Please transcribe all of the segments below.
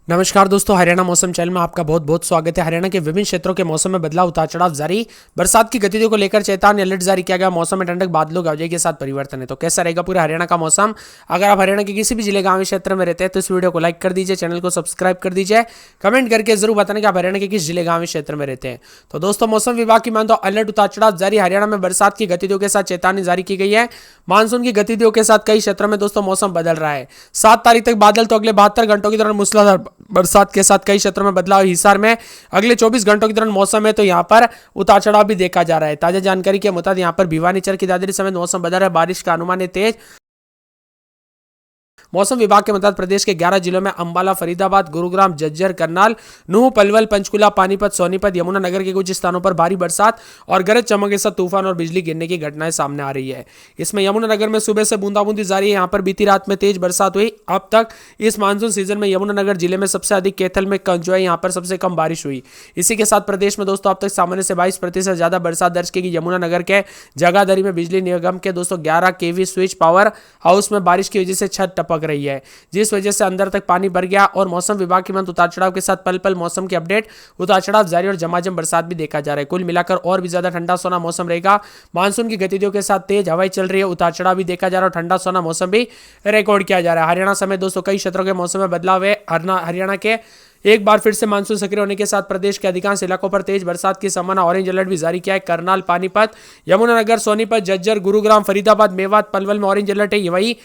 नमस्कार दोस्तों, हरियाणा मौसम चैनल में आपका बहुत बहुत स्वागत है। हरियाणा के विभिन्न क्षेत्रों के मौसम में बदलाव, उतार चढ़ाव जारी। बरसात की गतिविधियों को लेकर चेतावनी अलर्ट जारी किया गया। मौसम में ठंडक, बादलों की आवाजाही के साथ परिवर्तन है। तो कैसा रहेगा पूरे हरियाणा का मौसम? अगर आप हरियाणा के किसी भी जिले, गांव, क्षेत्र में रहते हैं तो इस वीडियो को लाइक कर दीजिए, चैनल को सब्सक्राइब कर दीजिए, कमेंट करके जरूर बताना कि आप हरियाणा के किस जिले, गांव, क्षेत्र में रहते हैं। तो दोस्तों, मौसम विभाग की मान तो अलर्ट, उतार चढ़ाव जारी। हरियाणा में बरसात की गतिविधियों के साथ चेतावनी जारी की गई है। मानसून की गतिविधियों के साथ कई क्षेत्रों में दोस्तों मौसम बदल रहा है। 7 तारीख तक बादल तो अगले 72 घंटों के दौरान मूसलाधार बरसात के साथ कई क्षेत्रों में बदलाव। हिसार में अगले 24 घंटों के दौरान मौसम है तो यहां पर उतार चढ़ाव भी देखा जा रहा है। ताजा जानकारी के मुताबिक यहां पर भिवानी, चरखी दादरी समेत मौसम बदल रहा है। बारिश का अनुमान है तेज। मौसम विभाग के मुताबिक प्रदेश के 11 जिलों में अंबाला, फरीदाबाद, गुरुग्राम, झज्जर, करनाल, नूह, पलवल, पंचकुला, पानीपत, सोनीपत, यमुनानगर के कुछ स्थानों पर भारी बरसात और गरज चमक के साथ तूफान और बिजली गिरने की घटनाएं सामने आ रही है। इसमें यमुनानगर में सुबह से बूंदाबूंदी जारी है। यहां पर बीती रात में तेज बरसात हुई। अब तक इस मानसून सीजन में यमुनानगर जिले में सबसे अधिक, कैथल में जो है यहां पर सबसे कम बारिश हुई। इसी के साथ प्रदेश में दोस्तों अब तक सामान्य से 22% ज्यादा बरसात दर्ज की गई। यमुनानगर के जगाधरी में बिजली निगम के दोस्तों 11 केवी स्विच पावर हाउस में बारिश की वजह से छत टपक रही है, जिस वजह से अंदर तक पानी भर गया। और मौसम विभाग की उतार चढ़ाव के साथ पल पल मौसम की अपडेट, उतार चढ़ाव जारी और झमाझम बरसात भी देखा जा रहा है। कुल मिलाकर और भी ज्यादा ठंडा सोना मौसम रहेगा। मानसून की गतिविधियों के साथ तेज हवाएं चल रही है, उतार चढ़ाव भी देखा जा रहा है और ठंडा सोना मौसम भी रिकॉर्ड किया जा रहा है। हरियाणा समेत दोस्तों कई क्षेत्रों के मौसम में बदलाव है। हरियाणा के एक बार फिर से मानसून सक्रिय होने के साथ प्रदेश के अधिकांश इलाकों पर तेज बरसात की संभावना। ऑरेंज अलर्ट भी जारी किया है। करनाल, पानीपत, यमुनानगर, सोनीपत, झज्जर, गुरुग्राम, फरीदाबाद, मेवात, पलवल में ऑरेंज अलर्ट है। वही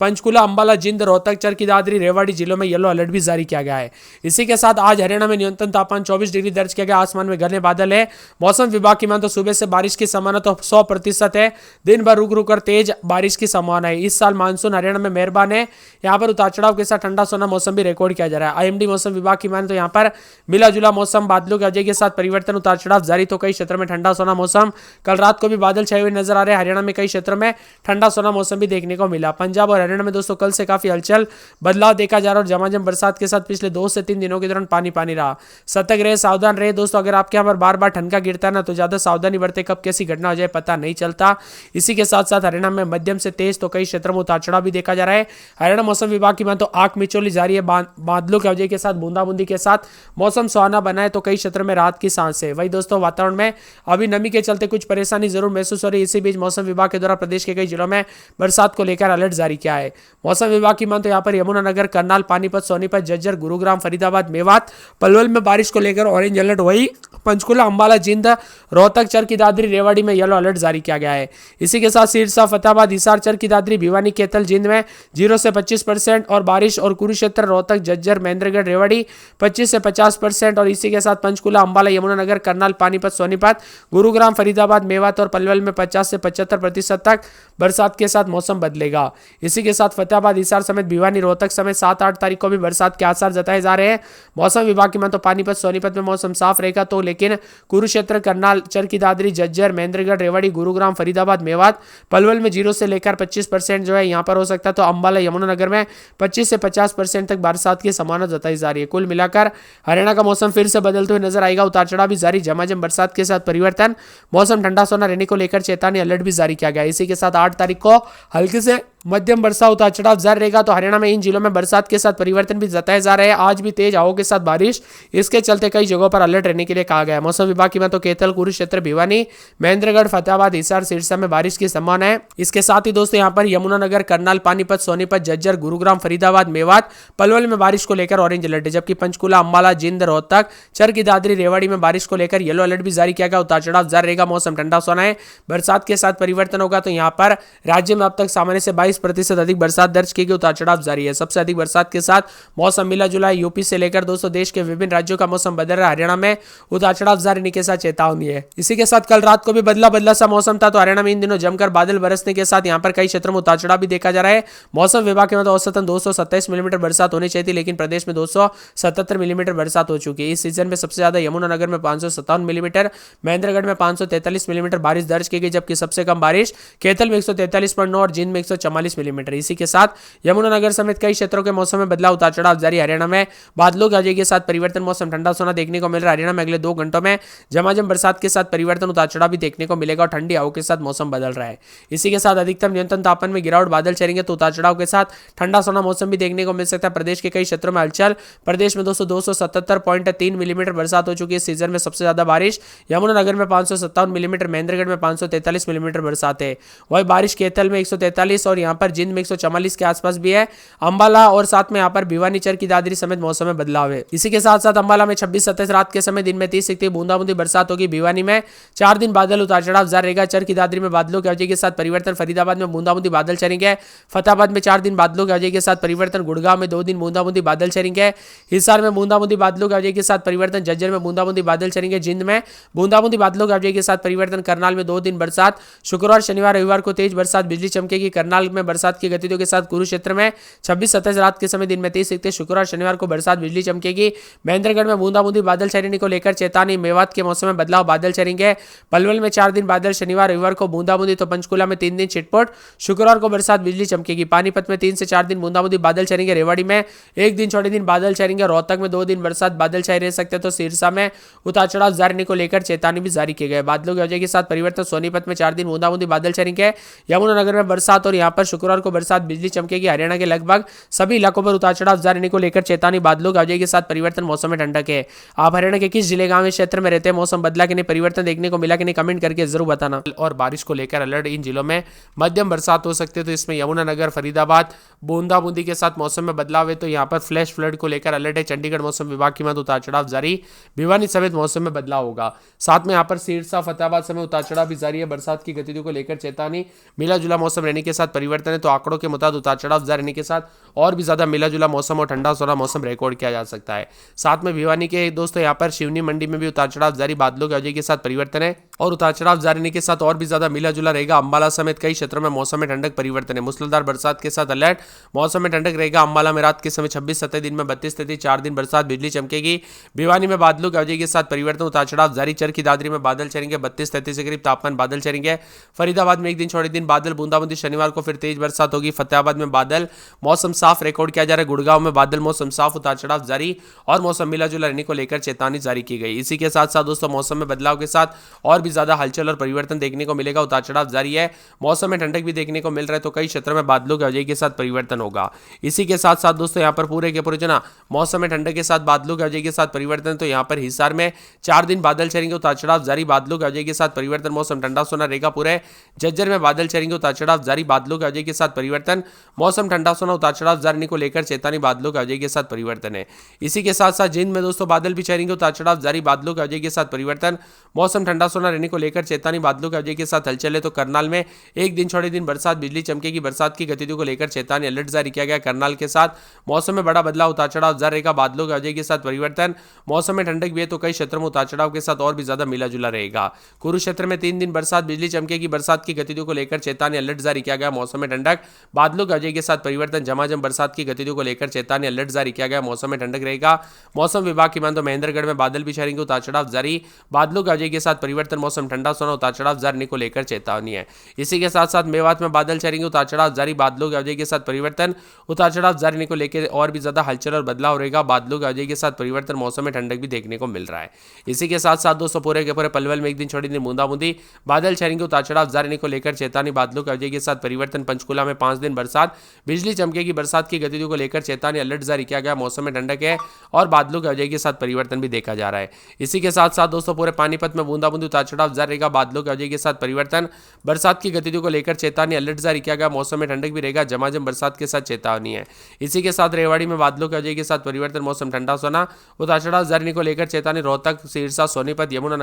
पंचकुला, अंबाला, जिंद, रोहतक, चरखी दादरी, रेवाड़ी जिलों में येलो अलर्ट भी जारी किया गया है। इसी के साथ आज हरियाणा में न्यूनतम तापमान 24 डिग्री दर्ज किया गया। आसमान में घने बादल है। मौसम विभाग की मान तो सुबह से बारिश की संभावना तो 100% है। दिन भर रुक रुक कर तेज बारिश की संभावना है। इस साल मानसून हरियाणा में मेहरबान है। यहाँ पर उतार चढ़ाव के साथ ठंडा सोना मौसम भी रिकॉर्ड किया जा रहा है। आईएमडी मौसम विभाग की मान तो यहाँ पर मिला जुला मौसम, बादलों की वजह के साथ परिवर्तन, उतार चढ़ाव जारी। तो कई क्षेत्रों में ठंडा सोना मौसम। कल रात को भी बादल छाए हुए नजर आ रहे हैं। हरियाणा में कई क्षेत्रों में ठंडा सोना मौसम भी देखने को मिला। पंजाब और हरियाणा में दोस्तों कल से काफी हलचल, बदलाव देखा जा रहा है और झमाझम बरसात के साथ पिछले 2 से 3 दिनों के दौरान पानी पानी रहा। सतर्क रहे, सावधान रहे दोस्तों। अगर आपके यहाँ पर बार बार ठनका गिरता है ना तो ज्यादा सावधानी बरते, कब कैसी घटना हो जाए पता नहीं चलता। इसी के साथ साथ हरियाणा में मध्यम से तेज तो कई क्षेत्रों में उतार चढ़ाव भी देखा जा रहा है। हरियाणा मौसम विभाग की मान तो आंख मिचौली जारी है। बादलों की वजह के साथ बूंदाबूंदी के साथ मौसम सुहाना बना है तो कई क्षेत्रों में राहत की सांस है। वही दोस्तों वातावरण में अभी नमी के चलते कुछ परेशानी जरूर महसूस हो रही है। इसी बीच मौसम विभाग के द्वारा प्रदेश के कई जिलों में बरसात को लेकर अलर्ट जारी किया है। मौसम विभाग की मान तो यहाँ पर यमुनानगर, करनाल, पानीपत, सोनीपत, झज्जर, गुरुग्राम, फरीदाबाद, मेवात, पलवल में बारिश को लेकर ऑरेंज अलर्ट। वही पंचकुला, अंबाला, जिंद, रोहतक, चरखी दादरी, रेवाड़ी में येलो अलर्ट जारी किया गया है। इसी के साथ सिरसा, फतेहाबाद, हिसार, चरखी दादरी, भिवानी, कैथल, जिंद में 0 से 25% और बारिश। और कुरुक्षेत्र, रोहतक, झज्जर, महेंद्रगढ़, रेवाड़ी 25 से 50%। और इसी के साथ पंचकुला, अंबाला, यमुनानगर, करनाल, पानीपत, सोनीपत, गुरुग्राम, फरीदाबाद, मेवात और पलवल में 50 से 75% तक बरसात के साथ मौसम बदलेगा। इसी के साथ फतेहाबाद, हिसार समेत भिवानी, रोहतक समेत 7-8 तारीख को भी बरसात के आसार जताए जा रहे हैं। मौसम विभाग की मान तो पानीपत, सोनीपत में मौसम साफ रहेगा तो, लेकिन कुरुक्षेत्र, करनाल, चरखी दादरी, झज्जर, महेंद्रगढ़, रेवाड़ी, गुरुग्राम, फरीदाबाद, मेवात, पलवल में 0 से लेकर 25% जो है यहाँ पर हो सकता है। तो अंबाला, यमुनानगर में 25 से 50% तक बरसात की संभावना जताई जा रही है। कुल मिलाकर हरियाणा का मौसम फिर से बदलते हुए नजर आएगा। उतार चढ़ाव भी जारी, झमाझम बरसात के साथ परिवर्तन, मौसम ठंडा सोना रहने को लेकर चेतावनी अलर्ट भी जारी किया गया। इसी के साथ 8 तारीख को हल्के से मध्यम वर्षा, उतार चढ़ाव जारी रहेगा। तो हरियाणा में इन जिलों में बरसात के साथ परिवर्तन भी जताए जा रहे हैं। आज भी तेज हवाओं के साथ बारिश, इसके चलते कई जगहों पर अलर्ट रहने के लिए कहा गया है। मौसम विभाग की तो कैथल, कुरुक्षेत्र, भिवानी, महेंद्रगढ़, फतेहाबाद, हिसार, सिरसा में बारिश की संभावना है। इसके साथ ही दोस्तों यहाँ पर यमुनानगर, करनाल, पानीपत, सोनीपत, झज्जर, गुरुग्राम, फरीदाबाद, मेवात, पलवल में बारिश को लेकर ऑरेंज अलर्ट है। जबकि पंचकुला, अंबाला, जिंद, रोहतक, चरखी दादरी, रेवाड़ी में बारिश को लेकर येलो अलर्ट भी जारी किया गया। उतार चढ़ाव जारी रहेगा। मौसम ठंडा सोना है, बरसात के साथ परिवर्तन होगा। तो यहाँ पर राज्य में अब तक सामान्य से 22% अधिक बरसात दर्ज की गई। उतार चढ़ाव जारी है। सबसे अधिक बरसात के साथ मौसम मिला जुला है। यूपी से लेकर दोस्तों देश के विभिन्न राज्यों का मौसम बदल रहा है। हरियाणा में उतार चढ़ाव जारी रहने के साथ चेतावनी है। इसी के साथ कल रात को भी बदला बदला सा मौसम था। तो हरियाणा में इन दिनों जमकर बादल बरसने के साथ यहाँ पर कई क्षेत्रों में उतार चढ़ाव भी देखा जा रहा है। मौसम विभाग के मतलब औसतन 227 मिलीमीटर बरसात होनी चाहिए थी, लेकिन प्रदेश में 277 मिलीमीटर बरसात हो चुकी है। इस सीजन में सबसे ज्यादा यमुनानगर में 557 मिलीमीटर, महेंद्रगढ़ में 543 मिलीमीटर बारिश दर्ज की गई। जबकि सबसे कम बारिश कैथल में 143.9 और जिंद में 144 44 मिलीमीटर। इसी के साथ यमुनानगर समेत कई क्षेत्रों के मौसम में बदलाव उतार चढ़ाव जारी। हरियाणा में बादलों की आवाजाही के साथ परिवर्तन, मौसम ठंडा सोना देखने को मिल रहा है। हरियाणा में अगले 2 घंटों में झमाझम बरसात के साथ परिवर्तन, उतार चढ़ाव भी देखने को मिलेगा और ठंडी हवाओं के साथ मौसम बदल रहा है। इसी के साथ अधिकतम न्यूनतम तापमान में गिरावट, बादल चलेंगे तो उतार चढ़ाव के साथ ठंडा सोना मौसम भी देखने को मिल सकता है। प्रदेश के कई क्षेत्रों में हलचल। प्रदेश में 277.3 मिलीमीटर बरसात हो चुकी है। सीजन में सबसे ज्यादा बारिश यमुनानगर में 557 मिलीमीटर, महेंद्रगढ़ में 543 मिलीमीटर बरसात है। वही बारिश कैथल में 143 और यहाँ पर जिंद में 144 के आसपास भी है। अंबाला और साथ में यहाँ पर भिवानी, चरखी दादरी समेत मौसम में बदलाव है। इसी के साथ साथ अंबाला में 26-27 रात के समय दिन में 30 से बूंदाबूंदी बरसात होगी। भिवानी में 4 दिन बादल उतार चढ़ाव जारी रहेगा। चरखी दादरी में बादलों की आवाजाही के साथ परिवर्तन, फरीदाबाद में बूंदाबूंदी बादल चलेंगे। फतेहाबाद में 4 दिन बादलों की आवाजाही के साथ परिवर्तन, गुड़गांव में 2 दिन बूंदाबूंदी बादल चलेंगे। हिसार में बूंदाबूंदी बादलों की आवाजाही के साथ परिवर्तन, झज्जर में बूंदाबूंदी बादल चलेंगे। जिंद में बूंदाबूंदी बादलों की आवाजाही के साथ परिवर्तन, करनाल में 2 दिन बरसात। शुक्रवार, शनिवार, रविवार को तेज बरसात, बिजली चमकेगी। करनाल में बरसात की गतिविधियों के साथ कुरुक्षेत्र में 26-27 रात के समय दिन में 30 से शुक्रवार, शनिवार को बरसात, बिजली चमकेगी। महेंद्रगढ़ में बूंदाबूंदी बादल चलने को लेकर चेतावनी। मेवात के मौसम में बदलाव, बादल चलेंगे। पलवल में 4 दिन बादल, शनिवार रविवार को बूंदाबूंदी। तो पंचकुला में 3 दिन छिटपुट, शुक्रवार को बरसात, बिजली चमकेगी। पानीपत में 3 से 4 दिन बूंदाबूंदी बादल चलेंगे। रेवाड़ी में 1 दिन छोटे दिन बादल चलेंगे। रोहतक में 2 दिन बरसात, बादल छाए रह सकते हैं। तो सिरसा में उतार चढ़ाव जारी को लेकर चेतावनी भी जारी की गई। बादलों की वजह के साथ परिवर्तन, सोनीपत में 4 दिन बूंदाबूंदी बादल चलेंगे। यमुनानगर में बरसात और यहाँ पर शुक्रवार को बरसात, बिजली चमकेगी। हरियाणा के लगभग सभी इलाकों पर उतार चढ़ाव जारी को लेकर चेतावनी। बादलों की वजह के साथ परिवर्तन, मौसम में ठंडक है। आप हरियाणा के किस जिले, गांव, क्षेत्र में रहते हैं? मौसम बदला कि नहीं, परिवर्तन देखने को मिला कि नहीं, कमेंट करके जरूर बताना। और बारिश को लेकर अलर्ट, इन जिलों में मध्यम बरसात हो सकती है। तो इसमें यमुनानगर, फरीदाबाद बूंदाबूंदी के साथ मौसम में बदलाव है। तो यहाँ पर फ्लैश फ्लड को लेकर अलर्ट है। चंडीगढ़ मौसम विभाग की मत उतार चढ़ाव जारी। भिवानी समेत मौसम में बदलाव होगा। साथ में यहाँ पर सिरसा, फतेहाबाद समेत उतार चढ़ाव भी जारी है। बरसात की गतिविधियों को लेकर चेतावनी। मिला जुला मौसम रहने के साथ परिवर्तन है। तो आंकड़ों के मुताबिक उतार चढ़ाव जारी रहने के साथ और भी ज्यादा मिला जुला मौसम और ठंडा सोना मौसम रिकॉर्ड किया जा सकता है। साथ में भिवानी के दोस्तों यहाँ पर शिवनी मंडी में भी उतार चढ़ाव जारी, बादलों की वजह के साथ परिवर्तन है और उतार चढ़ाव जारी रहने के साथ और भी ज्यादा मिला जुला रहेगा। अंबाला समेत कई क्षेत्रों में मौसम में ठंडक, परिवर्तन है। मूसलाधार बरसात के साथ अलर्ट, मौसम में ठंडक रहेगा। अंबाला में रात के समय 26-27 दिन में 32-33 4 दिन बरसात, बिजली चमकेगी। भिवानी में बादलों की वजह के साथ परिवर्तन, उतार चढ़ाव जारी। चरखी दादरी में बादल चलेंगे। 32-33 के करीब तापमान, बादल चलेंगे। फरीदाबाद में 1 दिन छोड़े दिन बादल, बूंदाबूंदी। शनिवार को फिर तेज बरसात होगी। फतेहाबाद में बादल, मौसम साफ रिकॉर्ड किया जा रहा है। गुड़गांव में बादल, मौसम साफ, उतार चढ़ाव जारी और मौसम मिला जुला रहने को लेकर चेतावनी जारी की गई। इसी के साथ साथ दोस्तों मौसम में बदलाव के साथ और भी ज्यादा हलचल और परिवर्तन देखने को मिलेगा। उतार चढ़ाव जारी है, मौसम में ठंडक भी देखने को मिल रहा है। तो कई क्षेत्रों में बादलों की वजह के साथ परिवर्तन होगा। इसी के साथ साथ दोस्तों यहाँ पर पूरे के पूरे जो ना मौसम में ठंडक के साथ बादलों की वजह के साथ परिवर्तन। तो यहाँ पर हिसार में 4 दिन बादल चलेंगे। उतार चढ़ाव जारी, बादलों की वजह के साथ परिवर्तन, मौसम ठंडा सोना रहेगा। पूरे झज्जर में बादल चलेंगे। उतार चढ़ाव जारी, बादलों की वजह के साथ परिवर्तन, मौसम ठंडा सोना, उतार चढ़ाव जारी को लेकर चेतावनी। बादलों की वजह के साथ परिवर्तन है। इसी के साथ साथ जिंद में दोस्तों बादल भी चलेंगे। उतार चढ़ाव जारी, बादलों की वजह के साथ परिवर्तन, मौसम ठंडा सोना रहने को लेकर चेतावनी। बादलों की वजह के साथ हलचल है। तो करनाल में 1 दिन छोड़े दिन बरसात, बिजली चमकेगी। बरसात की गतिविधियों को लेकर चेतावनी, अलर्ट जारी किया गया। करनाल के साथ मौसम में बड़ा बदलाव, उतार चढ़ाव जारी रहेगा। बादलों की वजह के साथ परिवर्तन, मौसम में ठंडक भी है। तो कई क्षेत्रों में उतार चढ़ाव के साथ और भी ज्यादा मिला जुला रहेगा। कुरुक्षेत्र में 3 दिन बरसात, बिजली चमकेगी। बरसात की गतिविधियों को लेकर चेतावनी, अलर्ट जारी किया गया। मौसम में ठंडक, बादलों की वजह के साथ परिवर्तन, झमाझम बरसात की गतिविधियों को लेकर चेतावनी, अलर्ट जारी किया गया। मौसम में ठंडक रहेगा। मौसम विभाग की मान तो महेंद्रगढ़ में बादल भी छाएंगे। उतार चढ़ाव जारी, बादलों की वजह के साथ परिवर्तन, मौसम ठंडा सोना, उतार चढ़ाव जारी को लेकर चेतावनी है। इसी के साथ साथ मेवात में बादल छाएंगे। उतार चढ़ाव जारी, बादलों की वजह के साथ परिवर्तन, उतार चढ़ाव जारी को लेकर और भी ज्यादा हलचल और बदलाव रहेगा। बादलों की वजह के साथ परिवर्तन, मौसम में ठंडक भी देखने को मिल रहा है। इसी के साथ साथ दोस्तों पूरे के पूरे पलवल में 1 दिन छोड़ी दिन बूंदाबूंदी बादल छाएंगे। उतार चढ़ाव जारी को लेकर चेतावनी, बादलों की वजह के साथ परिवर्तन। पंचकुला में 5 दिन बरसात, बिजली चमकेगी। बरसात की गतिविधियों को लेकर चेतावनी, अलर्ट जारी किया गया। मौसम में ठंडक है और बादलों की वजह के साथ परिवर्तन भी देखा जा रहा है। इसी के साथ साथ दोस्तों पूरे पानीपत में बूंदाबूंदी, उतार चढ़ाव जारी रहेगा। बादलों की वजह के साथ परिवर्तन, बरसात की गतिविधियों को लेकर चेतावनी, अलर्ट जारी किया गया। मौसम में ठंडक भी रहेगा। झमाझम बरसात के साथ चेतावनी है। इसी के साथ रेवाड़ी में बादलों की वजह के साथ परिवर्तन, मौसम ठंडा सोना, उतार चढ़ाव जारी को लेकर चेतावनी। रोहतक, सिरसा, सोनीपत, यमुना